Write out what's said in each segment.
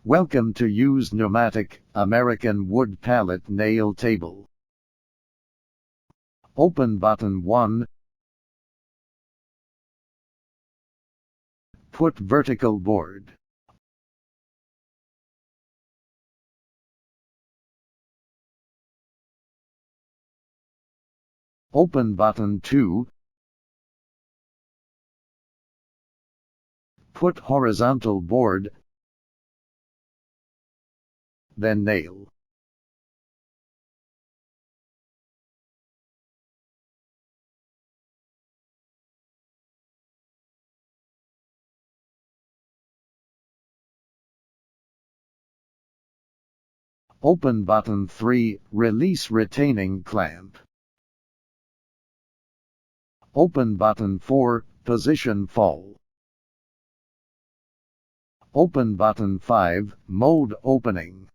Welcome to Use Pneumatic, American Wood Pallet Nail Table. Open button 1. Put vertical board. Open button 2. Put horizontal board, then nail. Open button 3, release retaining clamp. Open button 4, position fall. Open button 5, mode opening.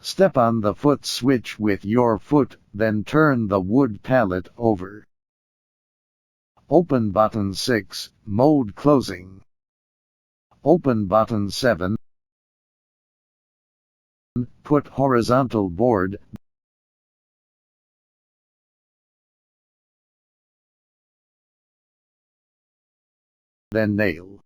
Step on the foot switch with your foot, then turn the wood pallet over. Open button 6, mode closing. Open button 7, put horizontal board, then nail.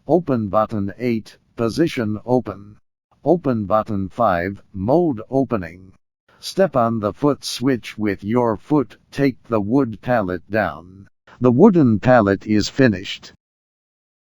Open button 8, position open. Open button 5, mode opening. Step on the foot switch with your foot, take the wood pallet down. The wooden pallet is finished.